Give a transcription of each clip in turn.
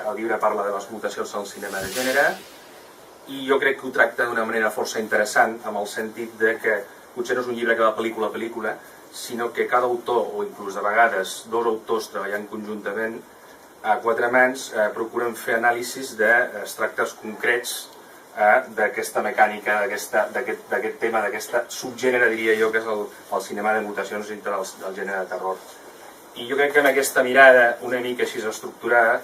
El llibre parla de les mutacions al cinema de gènere i jo crec que ho tracta d'una manera força interessant, amb el sentit de que potser no és un llibre que va pel·lícula a pel·lícula, sinó que cada autor, o inclús de vegades dos autors treballant conjuntament a quatre mans, procuren fer anàlisis d'extractes concrets d'aquesta mecànica, d'aquest tema, d'aquesta subgènere, diria jo, que és el cinema de mutacions dintre del gènere de terror. I jo crec que en aquesta mirada una mica així estructurada,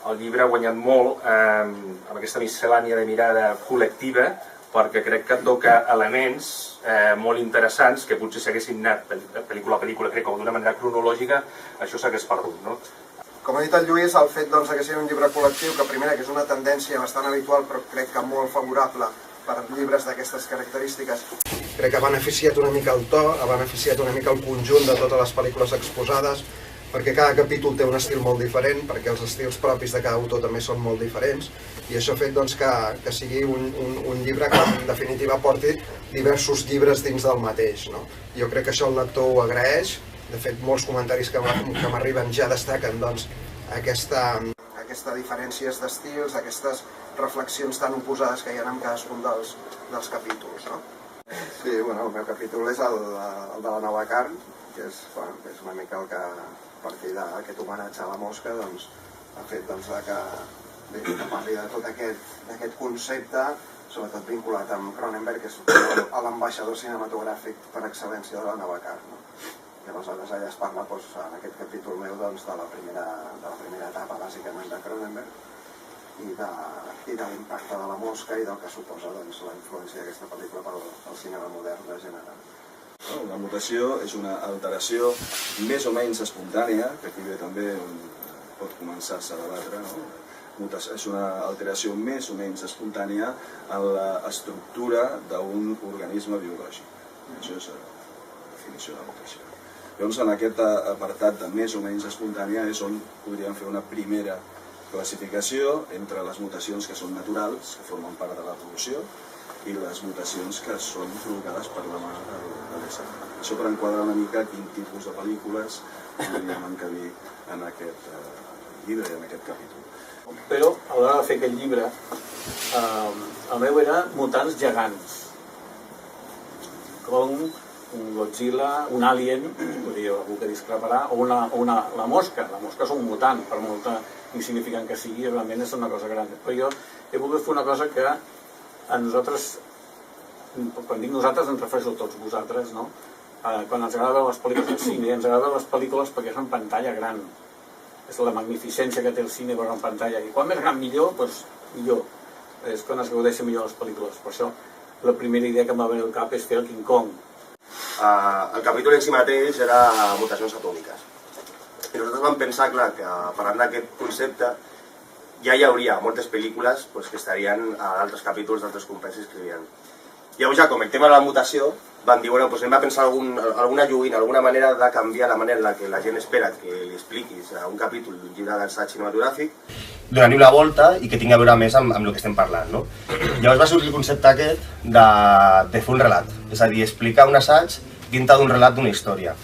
el llibre ha guanyat molt amb aquesta miscel·lània de mirada col·lectiva, perquè crec que toca elements molt interessants que potser si haguessin anat pel·lícula a pel·lícula, crec que d'una manera cronològica, això s'hagués perdut, no? Com ha dit el Lluís, el fet que sigui un llibre col·lectiu, que primera que és una tendència bastant habitual, però crec que molt favorable per llibres d'aquestes característiques, crec que ha beneficiat una mica el to, ha beneficiat una mica el conjunt de totes les pel·lícules exposades, perquè cada capítol té un estil molt diferent, perquè els estils propis de cada autor també són molt diferents, i això ha fet que sigui un llibre que en definitiva porti diversos llibres dins del mateix. Jo crec que això el lector ho agraeix. De fet, molts comentaris que m'arriben ja destaquen aquestes diferències d'estils, aquestes reflexions tan oposades que hi ha en cadascun dels capítols. Sí, el meu capítol és el de la nova carn, que és una mica el que, a partir d'aquest homenatge a la mosca, ha fet que parli de tot aquest concepte, sobretot vinculat amb Cronenberg, que és l'ambaixador cinematogràfic per excel·lència de la nova carn. I aleshores allà es parla, en aquest capítol meu, de la primera etapa, bàsicament, de Cronenberg i de l'impacte de la mosca i del que suposa la influència d'aquesta pel·lícula pel cinema modern de gènere. La mutació és una alteració més o menys espontània, que aquí també pot començar-se a debatre. És una alteració més o menys espontània en l'estructura d'un organisme biològic. Això és la definició de la mutació. Llavors, en aquest apartat de més o menys espontània és on podríem fer una primera classificació entre les mutacions que són naturals, que formen part de l'evolució, i les mutacions que són provocades per la mà de l'ésser. Això per enquadrar una mica quin tipus de pel·lícules podríem encabir en aquest llibre i en aquest capítol. Però a l'hora de fer aquest llibre, el meu era mutants gegants, com un Godzilla, un Alien, podria algú que discreparà, o la mosca. La mosca és un mutant, per molt insignificant que sigui, realment és una cosa gran. Però jo he volgut fer una cosa que a nosaltres, quan dic nosaltres ens refereixo a tots vosaltres, no? Quan ens agrada veure les pel·lícules del cine, ens agrada veure les pel·lícules perquè és en pantalla gran. És la magnificència que té el cine veure en pantalla. I quan més gran millor, doncs millor. És quan es gaudeixen millor les pel·lícules. Per això la primera idea que em va venir al cap és fer el King Kong. El capítol en si mateix era mutacions atòmiques. I nosaltres vam pensar, clar, que parlant d'aquest concepte ja hi hauria moltes pel·lícules que estarien a altres capítols d'altres companys que escrivien. Llavors ja, com el tema de la mutació, vam dir, hem de pensar alguna joguina, alguna manera de canviar la manera en la que la gent espera que li expliquis un capítol d'un llibre d'assaig cinematogràfic, donar-li una volta i que tingui a veure més amb el que estem parlant. Llavors va sortir el concepte aquest de fer un relat, és a dir, explicar un assaig dintre d'un relat d'una història.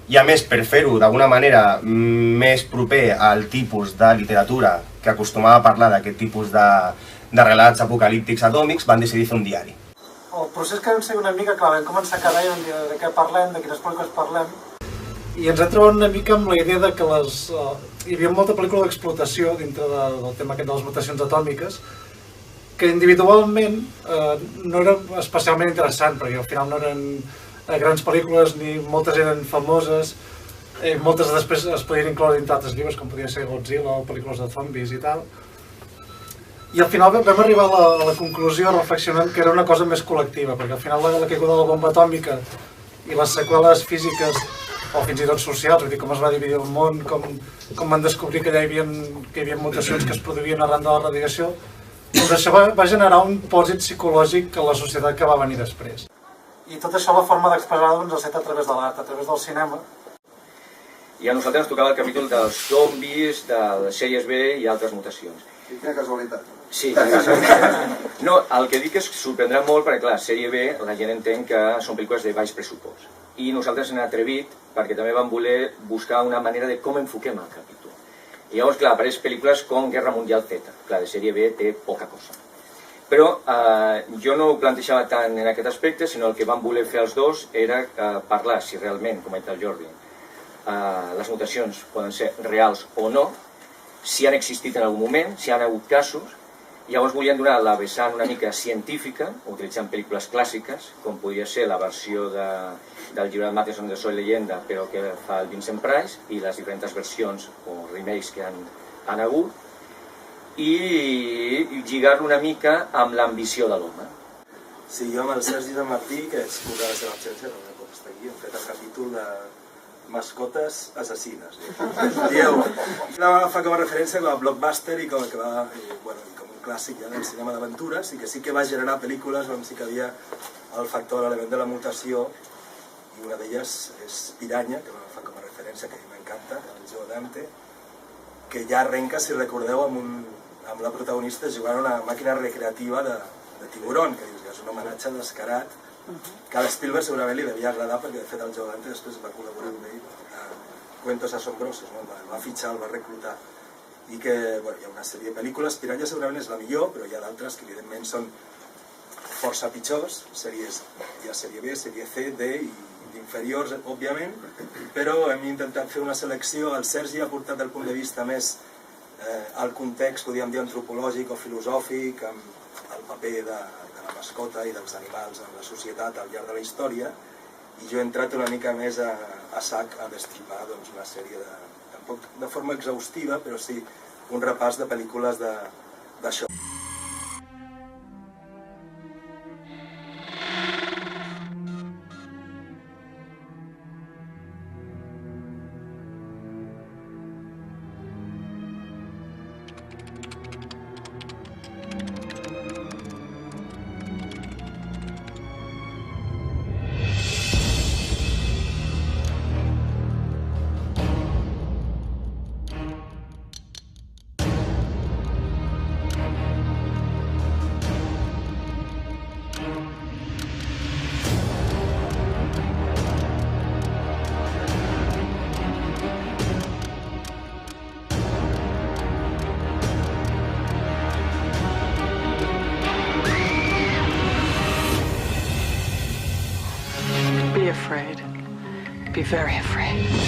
I a més, per fer-ho d'alguna manera més proper al tipus de literatura que acostumava a parlar d'aquest tipus de relats apocalíptics atòmics, van decidir fer un diari. El procés que vam seguir una mica, clar, vam començar cada any de què parlem, de quines pel·lícules parlem, i ens hem trobat una mica amb la idea de que hi havia molta pel·lícula d'explotació dintre del tema aquest de les mutacions atòmiques, que individualment no era especialment interessant, perquè al final no eren grans pel·lícules ni moltes eren famoses, moltes després es podien incloure dintre d'altres llibres, com podia ser Godzilla o pel·lícules de zombis i tal. I al final vam arribar a la conclusió reflexionant que era una cosa més col·lectiva, perquè al final la caiguda de la bomba atòmica i les seqüeles físiques o fins i tot socials, vull dir, com es va dividir el món, com van descobrir que hi havia mutacions que es produïen arran de la radiació, doncs això va generar un pòsit psicològic a la societat que va venir després. I tot això la forma d'expressar-ho ha estat a través de l'art, a través del cinema. I a nosaltres ens tocava el capítol dels zombis, de les sèries B i altres mutacions. I quina casualitat. Sí, no, el que dic és que sorprendrà molt perquè, clar, sèrie B, la gent entén que són pel·lícules de baix pressupost. I nosaltres hem atrevit perquè també vam voler buscar una manera de com enfoquem el capítol. I llavors, clar, apareix pel·lícules com Guerra Mundial Z. Clar, de sèrie B té poca cosa. Però jo no ho plantejava tant en aquest aspecte, sinó el que vam voler fer els dos era parlar si realment, com ha dit el Jordi, les mutacions poden ser reals o no, si han existit en algun moment, si han hagut casos. Llavors volien donar la vessant una mica científica, utilitzant pel·lícules clàssiques, com podria ser la versió del llibre de Matheson de Soy Leyenda, però que fa el Vincent Price, i les diferents versions o remakes que han hagut, i lligar-lo una mica amb l'ambició de l'home. Sí, jo amb el Sergi i el Martí, que és cura de la seva absència, no pot estar aquí, hem fet el capítol de mascotes assassines. Dieu, la va agafar com a referència com a blockbuster i com un clàssic ja del cinema d'aventures, i que sí que va generar pel·lícules on sí que havia el factor, l'element de la mutació, i una d'elles és Piranya, que va agafar com a referència, que a mi m'encanta, el Joe Dante, que ja arrenca, si recordeu, amb la protagonista jugant una màquina recreativa de tiburón, que és un homenatge descarat, que a l'Spielberg segurament li devia agradar perquè de fet el Joe Dante després va col·laborar amb ell a Cuentos Asombrosos, no? El va fitxar, el va reclutar, i que hi ha una sèrie de pel·lícules. Piranya segurament és la millor, però hi ha d'altres que evidentment són força pitjors, hi ha sèrie B, sèrie C, D i inferiors, òbviament, però hem intentat fer una selecció. El Sergi ha portat el punt de vista més al context, podríem dir, antropològic o filosòfic, amb el paper de la mascota i dels animals en la societat al llarg de la història, i jo he entrat una mica més a sac a destripar una sèrie tampoc de forma exhaustiva, però sí un repàs de pel·lícules d'això. Be afraid. Be very afraid.